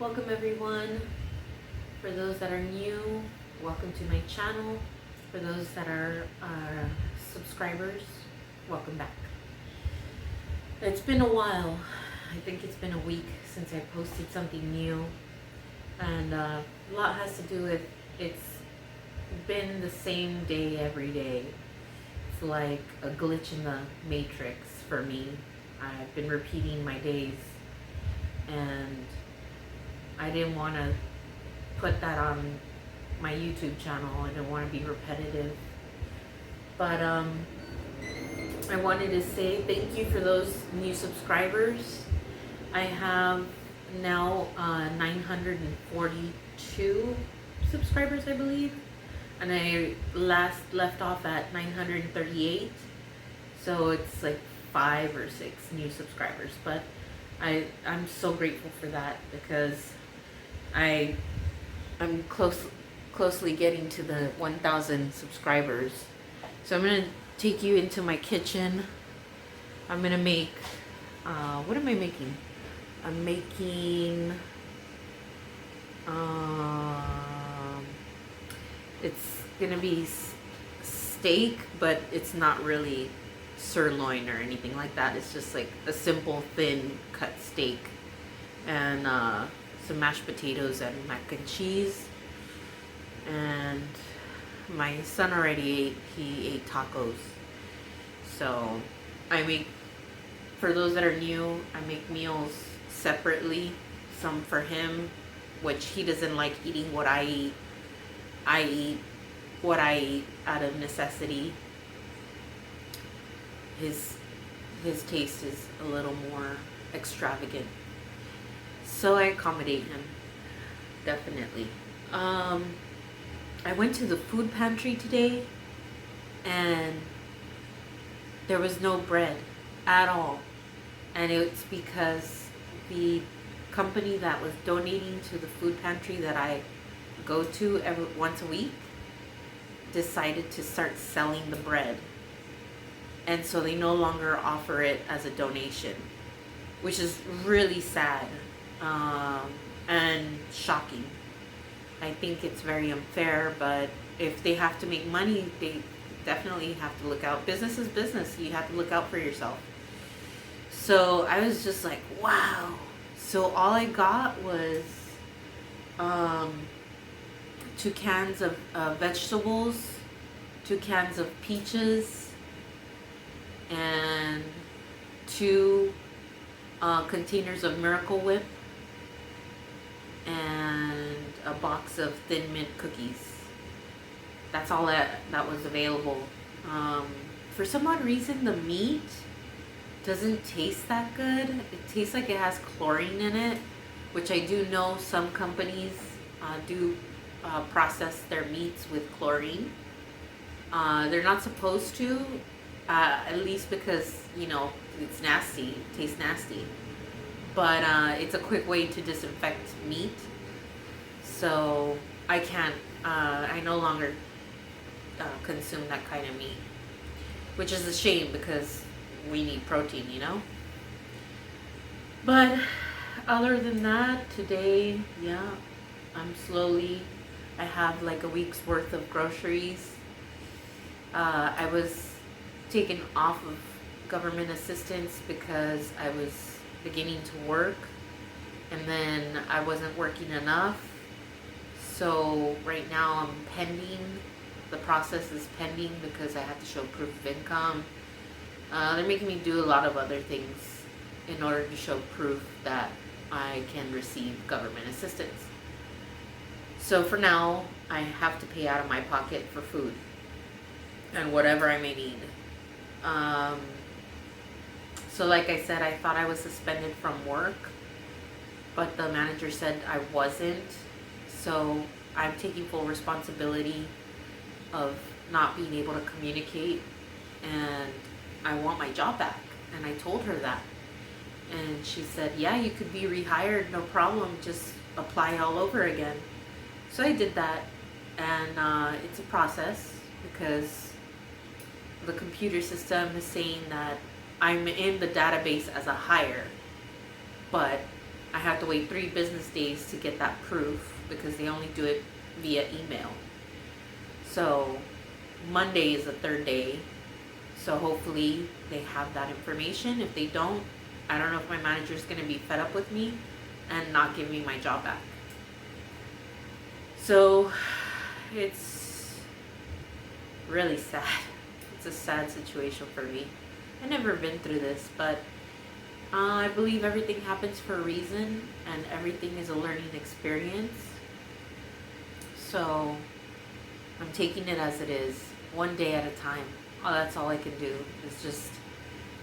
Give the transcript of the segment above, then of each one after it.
Welcome everyone. For those that are new, welcome to my channel. For those that are subscribers, welcome back. It's been a while. I think it's been a week since I posted something new, and a lot has to do with it's been the same day every day. It's like a glitch in the matrix for me. I've been repeating my days, and I didn't want to put that on my YouTube channel. I didn't want to be repetitive. But I wanted to say thank you for those new subscribers. I have now 942 subscribers, I believe. And I last left off at 938. So it's like 5 or 6 new subscribers. But I'm so grateful for that, because I'm closely getting to the 1,000 subscribers. So I'm gonna take you into my kitchen. I'm gonna make what am I making? I'm making it's gonna be steak, but it's not really sirloin or anything like that. It's just like a simple thin cut steak, and some mashed potatoes and mac and cheese. And my son already ate. He ate tacos. So I make, for those that are new, I make meals separately. Some for him, which he doesn't like eating what I eat. I eat what I eat out of necessity. His taste is a little more extravagant, so I accommodate him, definitely. I went to the food pantry today, and there was no bread at all. And it's because the company that was donating to the food pantry that I go to once a week decided to start selling the bread. And so they no longer offer it as a donation, which is really sad and shocking. I think it's very unfair, but if they have to make money, they definitely have to look out. Business is business. You have to look out for yourself. So I was just like, wow. So all I got was 2 cans of vegetables, 2 cans of peaches, and 2 containers of Miracle Whip, and a box of Thin Mint cookies. That's all that was available. For some odd reason, the meat doesn't taste that good. It tastes like it has chlorine in it, which I do know some companies do process their meats with chlorine. They're not supposed to, at least because, it's nasty, it tastes nasty. But it's a quick way to disinfect meat. So I can't, I no longer consume that kind of meat, which is a shame because we need protein, But other than that, today, yeah, I have like a week's worth of groceries. I was taken off of government assistance because I was beginning to work, and then I wasn't working enough. So right now I'm pending. The process is pending because I have to show proof of income. They're making me do a lot of other things in order to show proof that I can receive government assistance. So for now, I have to pay out of my pocket for food and whatever I may need. So like I said, I thought I was suspended from work, but the manager said I wasn't. So I'm taking full responsibility of not being able to communicate, and I want my job back. And I told her that. And she said, yeah, you could be rehired, no problem, just apply all over again. So I did that, and it's a process because the computer system is saying that I'm in the database as a hire, but I have to wait 3 business days to get that proof because they only do it via email. So Monday is the 3rd day. So hopefully they have that information. If they don't, I don't know if my manager is going to be fed up with me and not give me my job back. So it's really sad. It's a sad situation for me. I've never been through this, but I believe everything happens for a reason and everything is a learning experience. So I'm taking it as it is, one day at a time. Oh, that's all I can do is just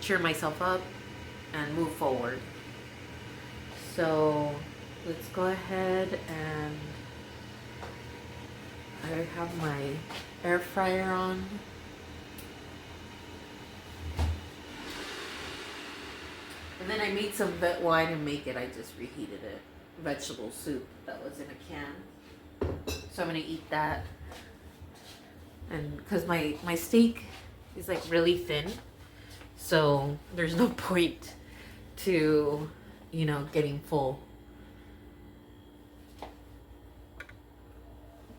cheer myself up and move forward. So let's go ahead and I have my air fryer on. And then I made some well, I didn't make it, I just reheated it. Vegetable soup that was in a can. So I'm gonna eat that. And because my steak is like really thin, so there's no point to, you know, getting full.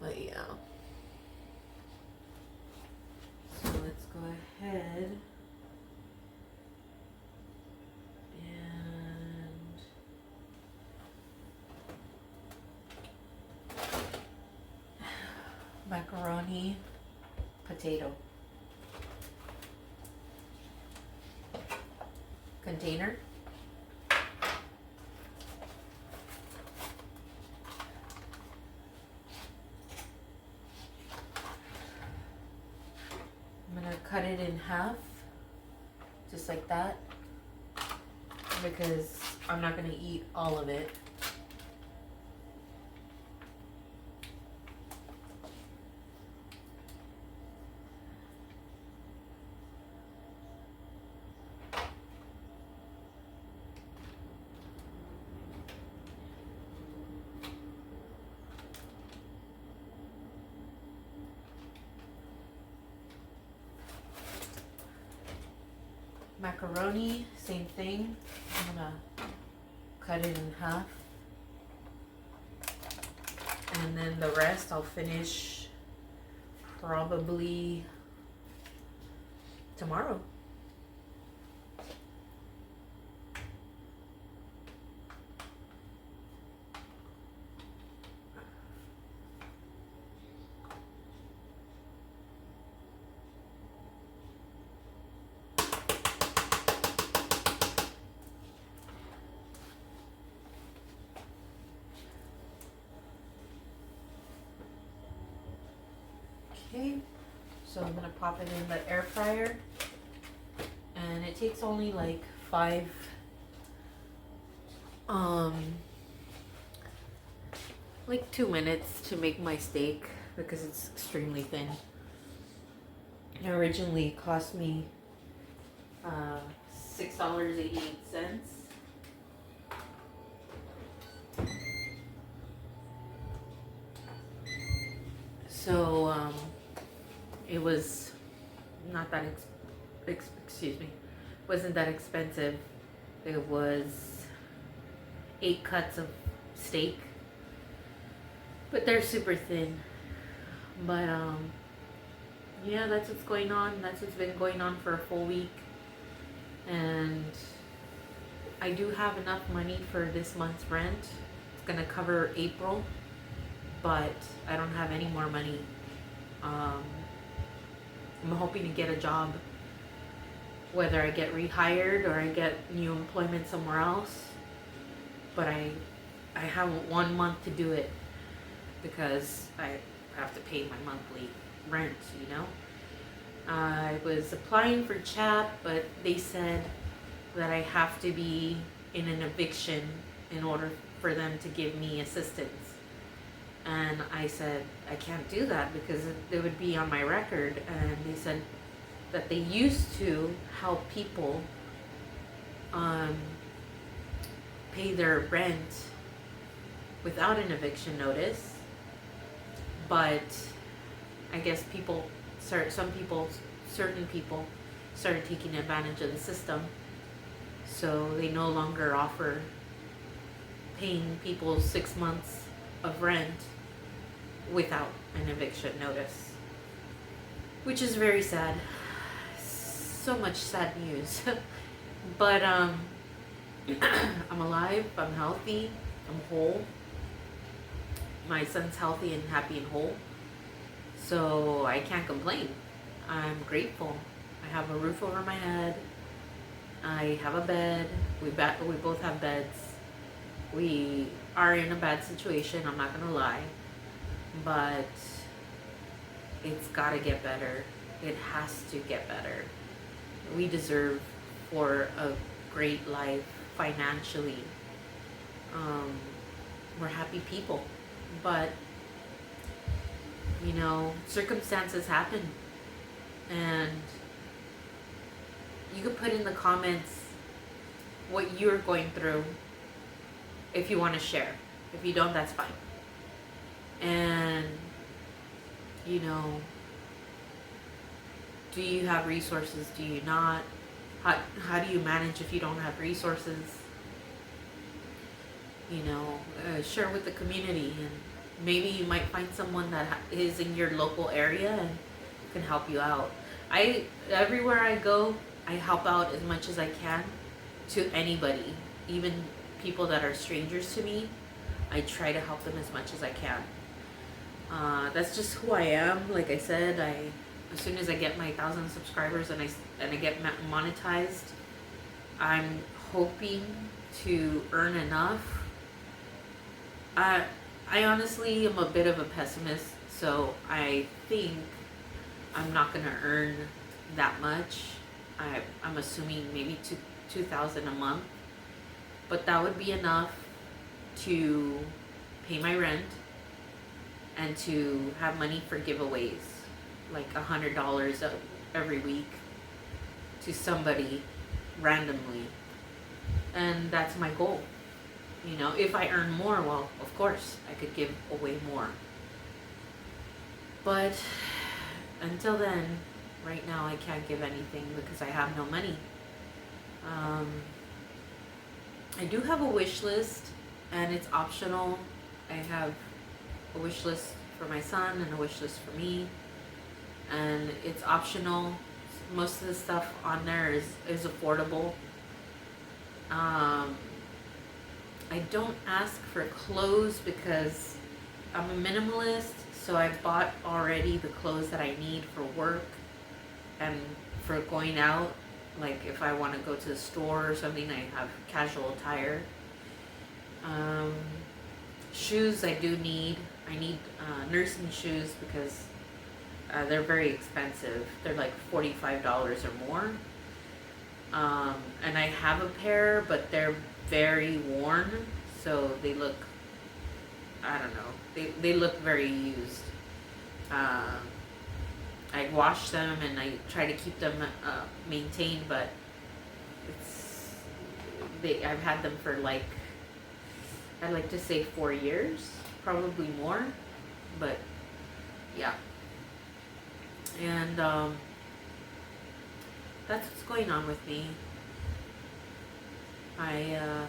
But yeah. So let's go ahead and macaroni, potato. Container. I'm gonna cut it in half, just like that, because I'm not gonna eat all of it. Macaroni, same thing. I'm gonna cut it in half. And then the rest I'll finish probably tomorrow. Okay, so I'm gonna pop it in the air fryer, and it takes only like 2 minutes to make my steak because it's extremely thin. It originally cost me $6.88. So it was not that wasn't that expensive. It was 8 cuts of steak, but they're super thin. But yeah, that's what's going on. That's what's been going on for a full week, and I do have enough money for this month's rent. It's gonna cover April, but I don't have any more money. I'm hoping to get a job, whether I get rehired or I get new employment somewhere else. But I have 1 month to do it because I have to pay my monthly rent, you know. I was applying for CHAP, but they said that I have to be in an eviction in order for them to give me assistance. And I said, I can't do that because it would be on my record. And they said that they used to help people pay their rent without an eviction notice. But I guess certain people started taking advantage of the system. So they no longer offer paying people 6 months of rent without an eviction notice, which is very sad. So much sad news. But I'm alive, I'm healthy, I'm whole. My son's healthy and happy and whole. So I can't complain. I'm grateful. I have a roof over my head. I have a bed. We both have beds. We are in a bad situation, I'm not gonna lie. But it's gotta get better. It has to get better. We deserve for a great life financially. We're happy people. But, you know, circumstances happen. And you could put in the comments what you're going through if you want to share. If you don't, that's fine. And, you know, do you have resources? Do you not? How do you manage if you don't have resources? You know, share with the community, and maybe you might find someone that is in your local area and can help you out. Everywhere I go, I help out as much as I can to anybody, even people that are strangers to me. I try to help them as much as I can. That's just who I am. Like I said, as soon as I get my 1,000 subscribers and I get monetized, I'm hoping to earn enough. I honestly am a bit of a pessimist, so I think I'm not gonna earn that much. I'm assuming maybe 2,000 a month, but that would be enough to pay my rent and to have money for giveaways, like $100 every week to somebody randomly, and that's my goal. You know, if I earn more, well, of course, I could give away more. But until then, right now, I can't give anything because I have no money. I do have a wish list, and it's optional. I have a wish list for my son and a wish list for me, and it's optional. Most of the stuff on there is affordable. I don't ask for clothes because I'm a minimalist, so I bought already the clothes that I need for work and for going out. Like if I want to go to the store or something, I have casual attire. Shoes I do need. I need nursing shoes because they're very expensive. They're like $45 or more. And I have a pair, but they're very worn, so they look, I don't know, they look very used. I wash them and I try to keep them maintained, but I've had them for like, I'd like to say 4 years, probably more, but yeah. And that's what's going on with me. I'm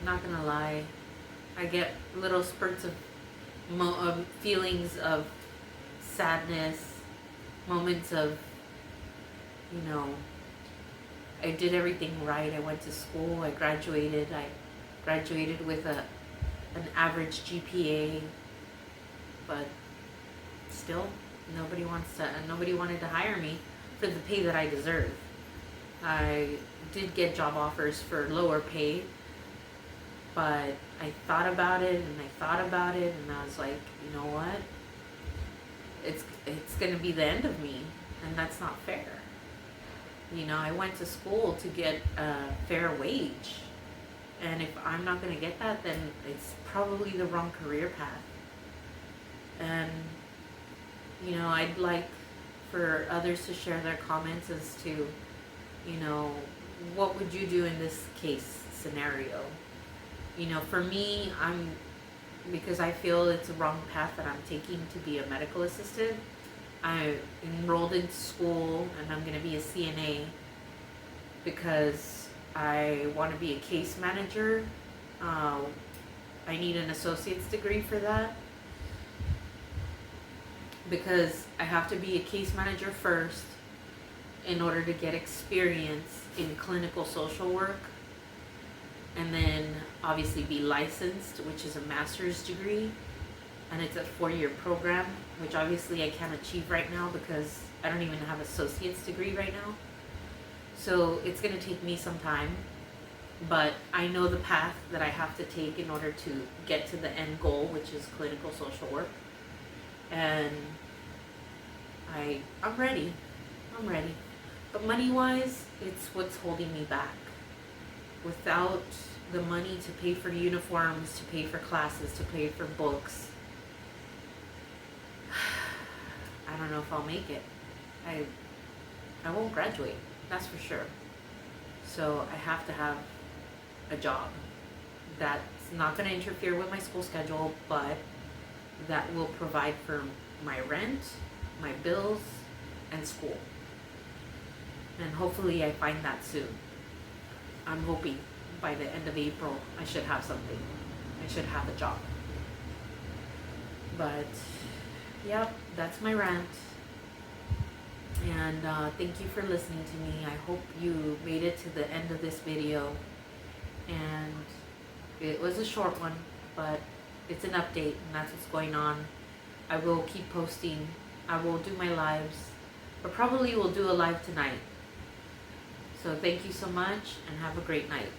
not gonna lie, I get little spurts of feelings of sadness, moments of, you know, I did everything right. I went to school, I graduated with an average GPA, but still nobody wanted to hire me for the pay that I deserve. I did get job offers for lower pay, but I thought about it and I was like, you know what? It's gonna be the end of me, and that's not fair. You know, I went to school to get a fair wage, and if I'm not gonna get that, then it's probably the wrong career path. And you know, I'd like for others to share their comments as to, you know, what would you do in this case scenario? You know, for me, because I feel it's a wrong path that I'm taking to be a medical assistant, I enrolled in school and I'm going to be a CNA because I want to be a case manager. Uh, I need an associate's degree for that because I have to be a case manager first in order to get experience in clinical social work, and then obviously be licensed, which is a master's degree, and it's a 4-year program, which obviously I can't achieve right now because I don't even have associate's degree right now. So it's going to take me some time, but I know the path that I have to take in order to get to the end goal, which is clinical social work. And I'm ready. I'm ready. But money-wise, it's what's holding me back. Without the money to pay for uniforms, to pay for classes, to pay for books, I don't know if I'll make it. I won't graduate, that's for sure. So I have to have a job that's not going to interfere with my school schedule, but that will provide for my rent, my bills, and school. And hopefully I find that soon. I'm hoping by the end of April I should have something. I should have a job. But yep, that's my rant. And thank you for listening to me. I hope you made it to the end of this video. And it was a short one, but it's an update, and that's what's going on. I will keep posting. I will do my lives, but probably will do a live tonight. So thank you so much, and have a great night.